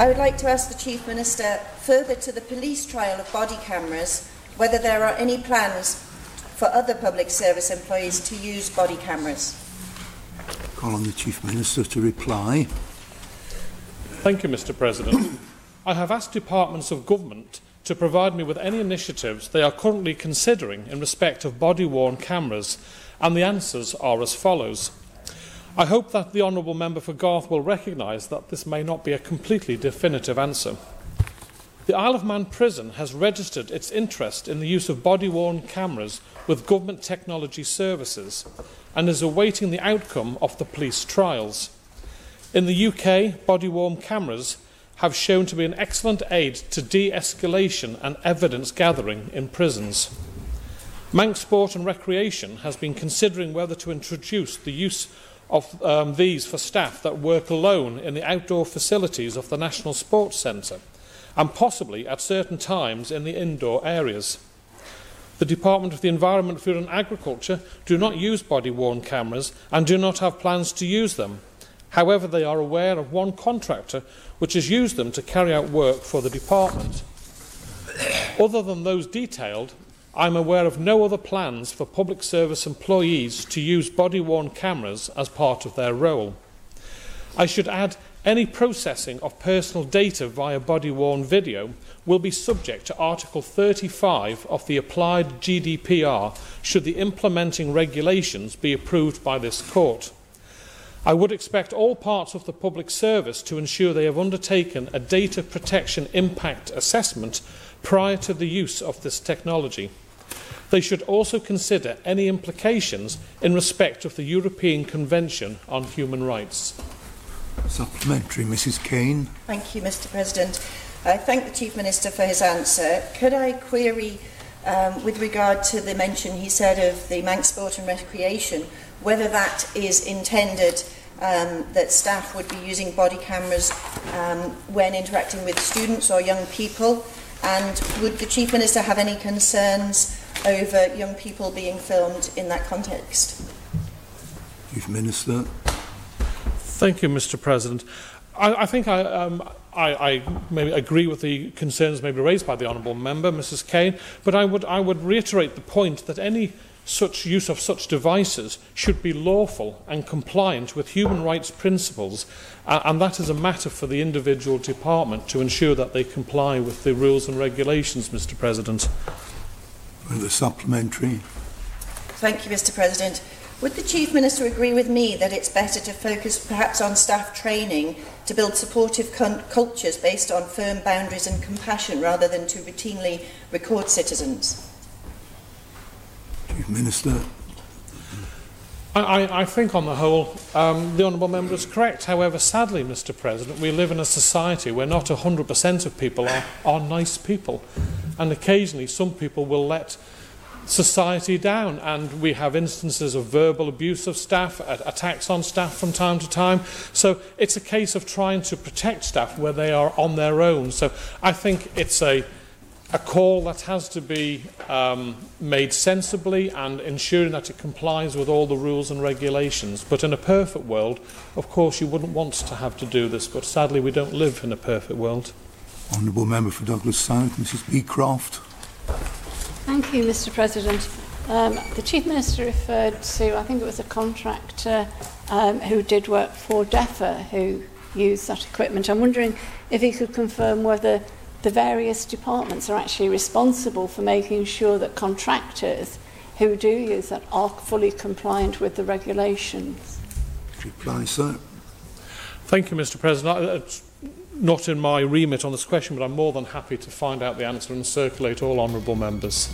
I would like to ask the Chief Minister, further to the police trial of body cameras, whether there are any plans for other public service employees to use body cameras. Call on the Chief Minister to reply. Thank you, Mr. President. I have asked departments of government to provide me with any initiatives they are currently considering in respect of body-worn cameras, and the answers are as follows. I hope that the Honourable Member for Garff will recognise that this may not be a completely definitive answer. The Isle of Man prison has registered its interest in the use of body-worn cameras with Government Technology Services and is awaiting the outcome of the police trials. In the UK, body-worn cameras have shown to be an excellent aid to de-escalation and evidence gathering in prisons. Manx Sport and Recreation has been considering whether to introduce the use of these for staff that work alone in the outdoor facilities of the National Sports Centre, and possibly at certain times in the indoor areas. The Department of the Environment, Food and Agriculture do not use body-worn cameras and do not have plans to use them. However, they are aware of one contractor which has used them to carry out work for the department. Other than those detailed, I am aware of no other plans for public service employees to use body-worn cameras as part of their role. I should add, any processing of personal data via body-worn video will be subject to Article 35 of the applied GDPR should the implementing regulations be approved by this court. I would expect all parts of the public service to ensure they have undertaken a data protection impact assessment prior to the use of this technology. They should also consider any implications in respect of the European Convention on Human Rights. Supplementary, Mrs. Caine. Thank you, Mr. President. I thank the Chief Minister for his answer. Could I query, with regard to the mention he said of the Manx Sport and Recreation, whether that is intended that staff would be using body cameras when interacting with students or young people? And would the Chief Minister have any concerns over young people being filmed in that context? Chief Minister. Thank you, Mr. President. I think I maybe agree with the concerns maybe raised by the Honourable Member, Mrs. Caine, but I would reiterate the point that any such use of such devices should be lawful and compliant with human rights principles, and that is a matter for the individual department to ensure that they comply with the rules and regulations, Mr. President. The supplementary. Thank you, Mr. President. Would the Chief Minister agree with me that it's better to focus perhaps on staff training to build supportive cultures based on firm boundaries and compassion rather than to routinely record citizens? Chief Minister. I think on the whole the Honourable Member is correct. However, sadly, Mr. President, we live in a society where not 100% of people are nice people, and occasionally some people will let society down, and we have instances of verbal abuse of staff, attacks on staff from time to time. So it's a case of trying to protect staff where they are on their own. So I think it's a call that has to be made sensibly and ensuring that it complies with all the rules and regulations. But in a perfect world, of course, you wouldn't want to have to do this, but sadly we don't live in a perfect world. Honourable Member for Douglas South, Mrs. Beecroft. Thank you, Mr. President. The Chief Minister referred to, I think it was a contractor who did work for DEFA who used that equipment. I'm wondering if he could confirm whether the various departments are actually responsible for making sure that contractors who do use that are fully compliant with the regulations. Reply, sir. Thank you, Mr. President. It's not in my remit on this question, but I'm more than happy to find out the answer and circulate all honourable members.